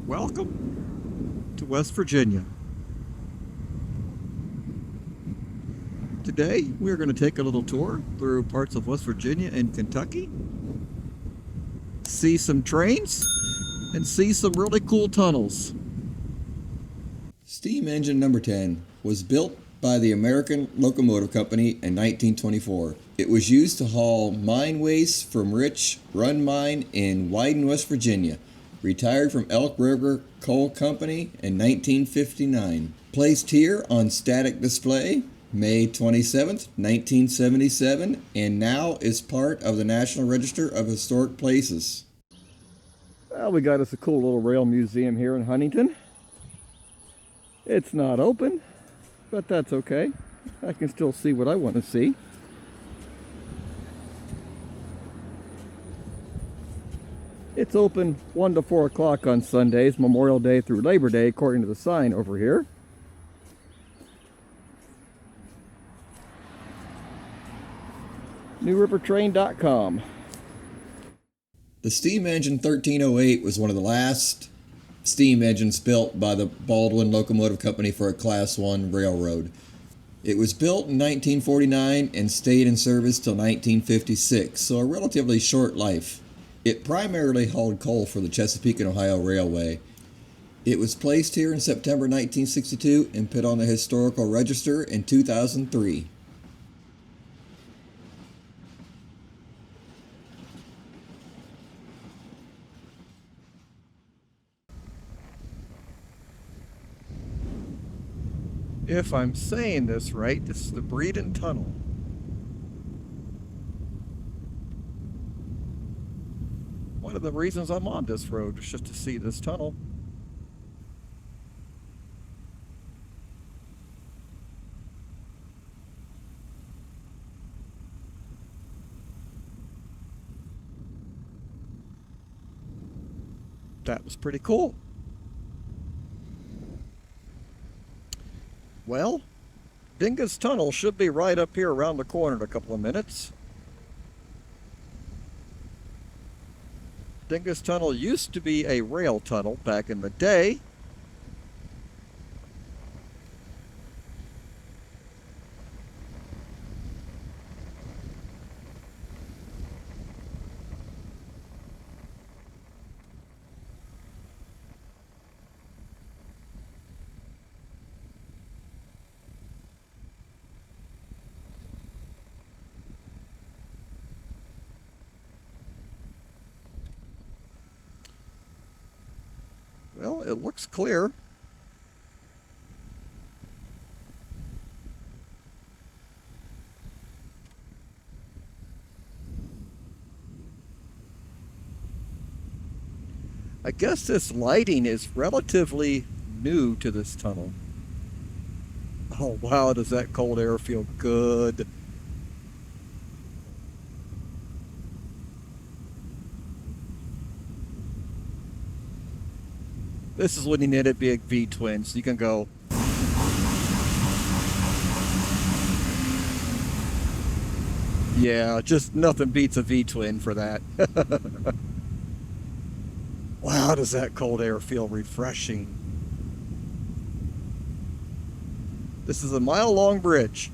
Welcome to West Virginia. Today we're going to take a little tour through parts of West Virginia and Kentucky, see some trains, and see some really cool tunnels. Steam engine number 10 was built by the American Locomotive Company in 1924. It was used to haul mine waste from Rich Run Mine in Wyden, West Virginia. Retired from Elk River Coal Company in 1959. Placed here on static display May 27, 1977, and now is part of the National Register of Historic Places. Well, we got us a cool little rail museum here in Huntington. It's not open, but that's okay. I can still see what I want to see. It's open 1 to 4 o'clock on Sundays, Memorial Day through Labor Day, according to the sign over here. NewRiverTrain.com. The steam engine 1308 was one of the last steam engines built by the Baldwin Locomotive Company for a Class 1 railroad. It was built in 1949 and stayed in service till 1956, so a relatively short life. It primarily hauled coal for the Chesapeake and Ohio Railway. It was placed here in September 1962 and put on the Historical Register in 2003. If I'm saying this right, this is the Breeden Tunnel. One of the reasons I'm on this road is just to see this tunnel. That was pretty cool. Well, Dingus Tunnel should be right up here around the corner in a couple of minutes. Dingus Tunnel used to be a rail tunnel back in the day. Well, it looks clear. I guess this lighting is relatively new to this tunnel. Oh wow, does that cold air feel good. This is when you need a big V-twin, so you can go. Yeah, just nothing beats a V-twin for that. Wow, does that cold air feel refreshing. This is a mile-long bridge.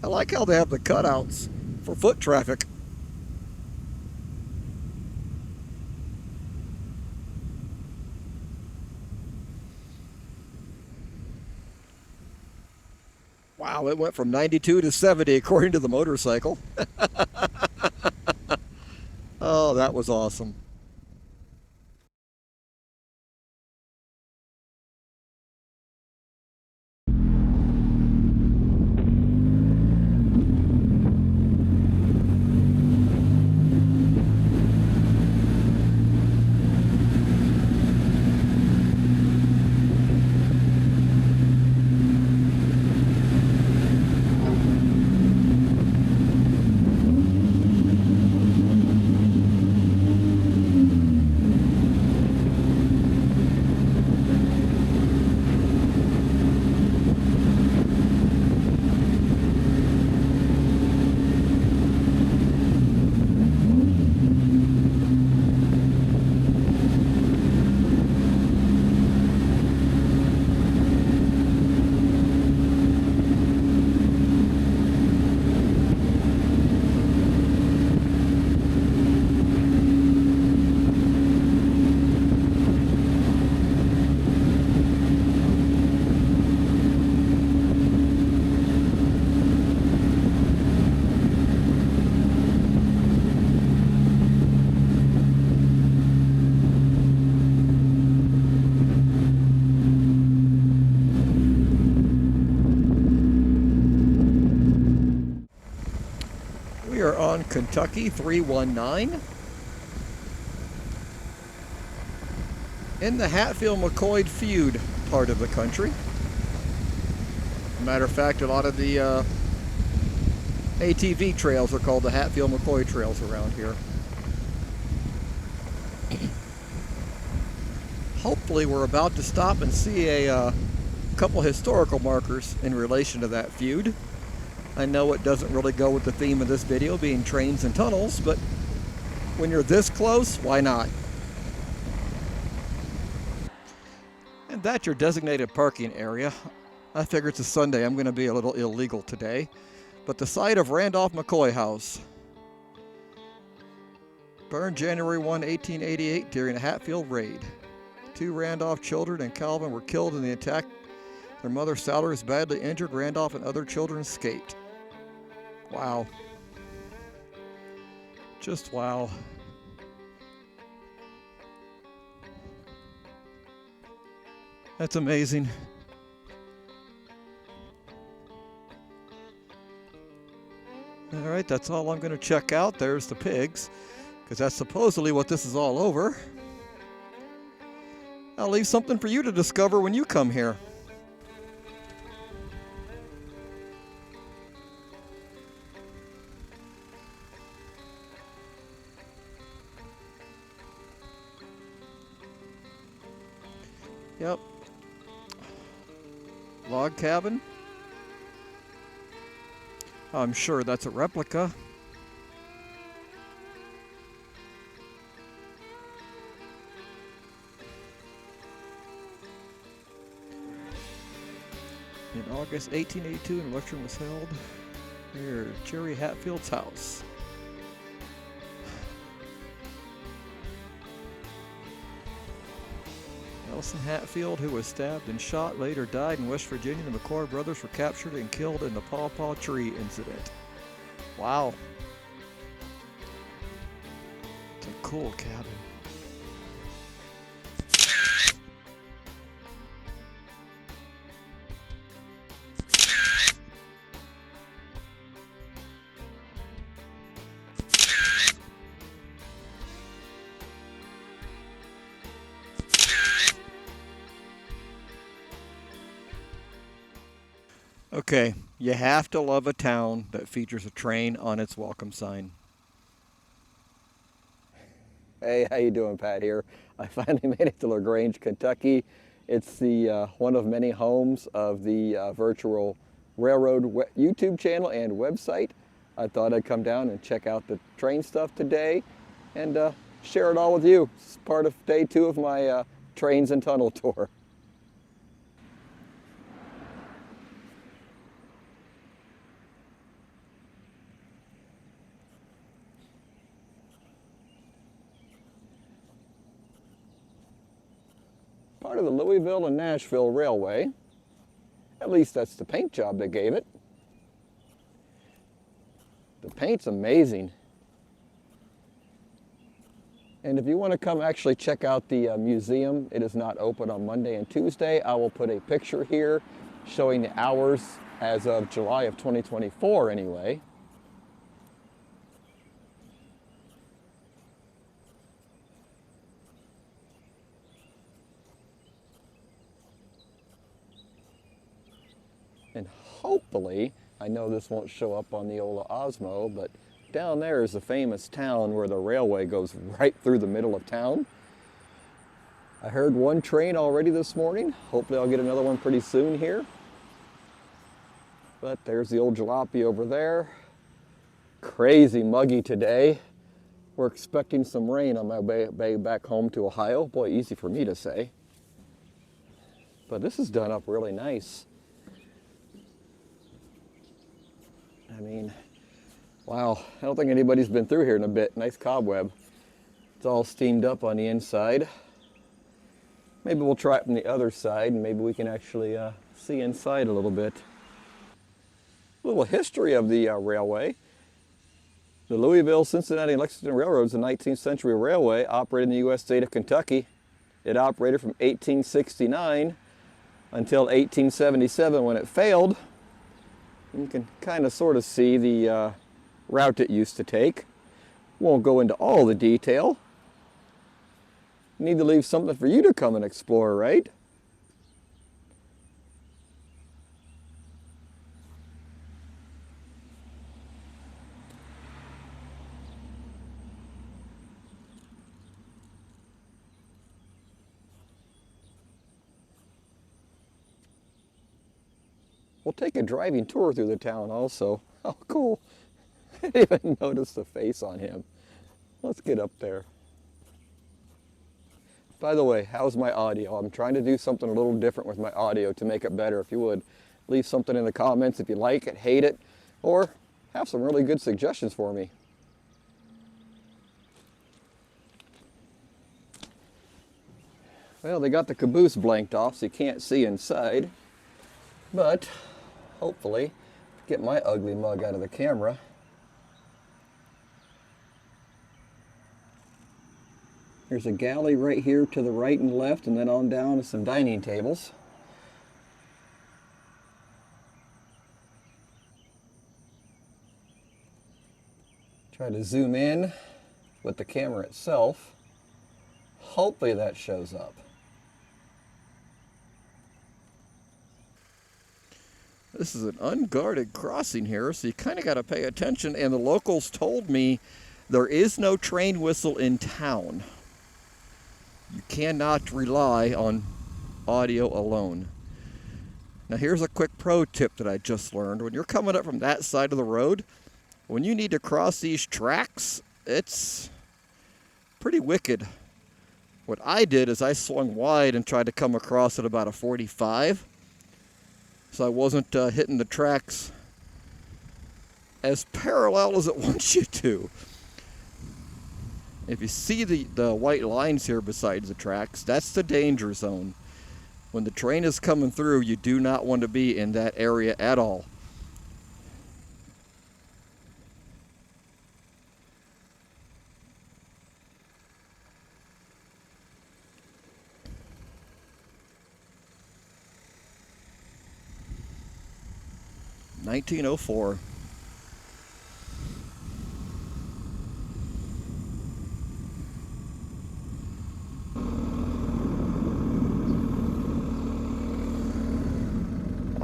I like how they have the cutouts for foot traffic. Wow, it went from 92 to 70 according to the motorcycle. Oh, that was awesome. are on Kentucky 319 in the Hatfield-McCoy Feud part of the country. Matter of fact, a lot of the ATV trails are called the Hatfield-McCoy trails around here. Hopefully we're about to stop and see a couple historical markers in relation to that feud. I know it doesn't really go with the theme of this video, being trains and tunnels, but when you're this close, why not? And that's your designated parking area. I figure it's a Sunday, I'm going to be a little illegal today. But the site of Randolph McCoy House. Burned January 1, 1888 during a Hatfield raid. 2 Randolph children and Calvin were killed in the attack. Their mother, Salyer, is badly injured. Randolph and other children escaped. Wow. Just wow. That's amazing. All right, that's all I'm going to check out. There's the pigs, because that's supposedly what this is all over. I'll leave something for you to discover when you come here. Yep. Log cabin. I'm sure that's a replica. In August 1882, an election was held near Jerry Hatfield's house. Nelson Hatfield, who was stabbed and shot, later died in West Virginia. The McCoy brothers were captured and killed in the Paw Paw Tree incident. Wow. It's a cool cabin. Okay, you have to love a town that features a train on its welcome sign. Hey, how you doing, Pat here? I finally made it to LaGrange, Kentucky. It's the one of many homes of the Virtual Railroad YouTube channel and website. I thought I'd come down and check out the train stuff today and share it all with you. It's part of day 2 of my trains and tunnel tour. Part of the Louisville and Nashville Railway. At least that's the paint job they gave it. The paint's amazing. And if you want to come actually check out the museum, it is not open on Monday and Tuesday. I will put a picture here showing the hours as of July of 2024 anyway. And hopefully, I know this won't show up on the old Osmo, but down there is a famous town where the railway goes right through the middle of town. I heard one train already this morning. Hopefully I'll get another one pretty soon here. But there's the old jalopy over there. Crazy muggy today. We're expecting some rain on my way back home to Ohio. Boy, easy for me to say. But this is done up really nice. I mean, wow, I don't think anybody's been through here in a bit. Nice cobweb. It's all steamed up on the inside. Maybe we'll try it from the other side and maybe we can actually see inside a little bit. A little history of the railway. The Louisville, Cincinnati, and Lexington Railroad is a 19th century railway operated in the U.S. state of Kentucky. It operated from 1869 until 1877 when it failed. You can kind of sort of see the route it used to take. Won't go into all the detail. Need to leave something for you to come and explore, right? We'll take a driving tour through the town also. Oh, cool. I didn't even notice the face on him. Let's get up there. By the way, how's my audio? I'm trying to do something a little different with my audio to make it better. If you would, leave something in the comments if you like it, hate it, or have some really good suggestions for me. Well, they got the caboose blanked off so you can't see inside, but hopefully get my ugly mug out of the camera. There's a galley right here to the right and left, and then on down to some dining tables. Try to zoom in with the camera itself. Hopefully that shows up. This is an unguarded crossing here, so you kind of got to pay attention, and the locals told me there is no train whistle in town. You cannot rely on audio alone. Now here's a quick pro tip that I just learned. When you're coming up from that side of the road, when you need to cross these tracks, it's pretty wicked. What I did is I swung wide and tried to come across at about a 45. So I wasn't hitting the tracks as parallel as it wants you to. If you see the white lines here besides the tracks, that's the danger zone. When the train is coming through, you do not want to be in that area at all. (1904).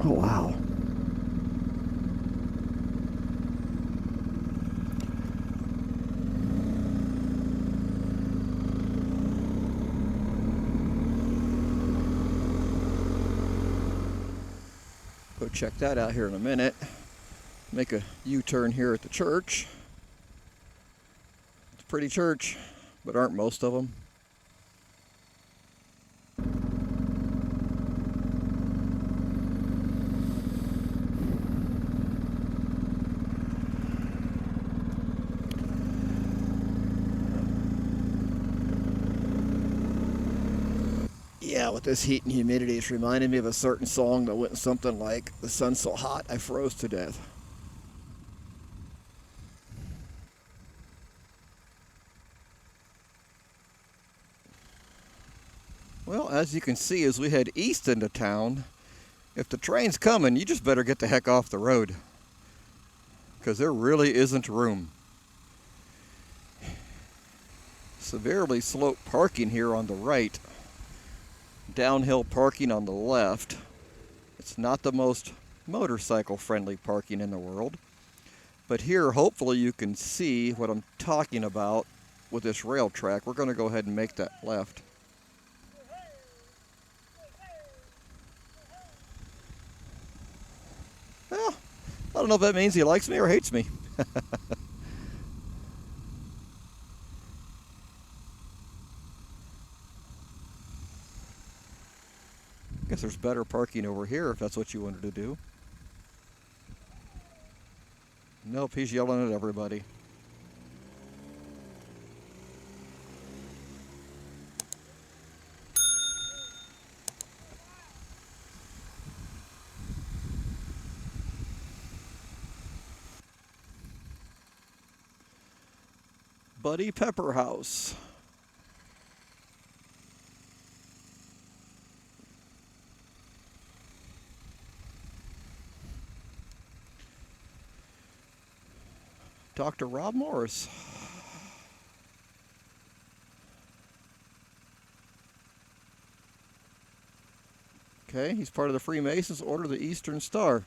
Oh, wow. Go check that out here in a minute. Make a U-turn here at the church. It's a pretty church, but aren't most of them? Yeah, with this heat and humidity, it's reminding me of a certain song that went something like, "The sun's so hot, I froze to death." Well, as you can see, as we head east into town, if the train's coming, you just better get the heck off the road, because there really isn't room. Severely sloped parking here on the right. Downhill parking on the left. It's not the most motorcycle friendly parking in the world, but here hopefully you can see what I'm talking about with this rail track. We're going to go ahead and make that left. Well, I don't know if that means he likes me or hates me. Guess there's better parking over here if that's what you wanted to do. Nope, he's yelling at everybody. Buddy Pepper House. Dr. Rob Morris. Okay, he's part of the Freemasons Order of the Eastern Star.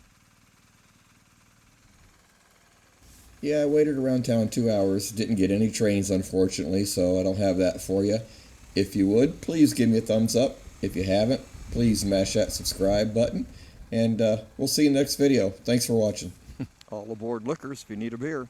Yeah, I waited around town 2 hours. Didn't get any trains, unfortunately, so I don't have that for you. If you would, please give me a thumbs up. If you haven't, please smash that subscribe button. And we'll see you in the next video. Thanks for watching. All aboard Liquors if you need a beer.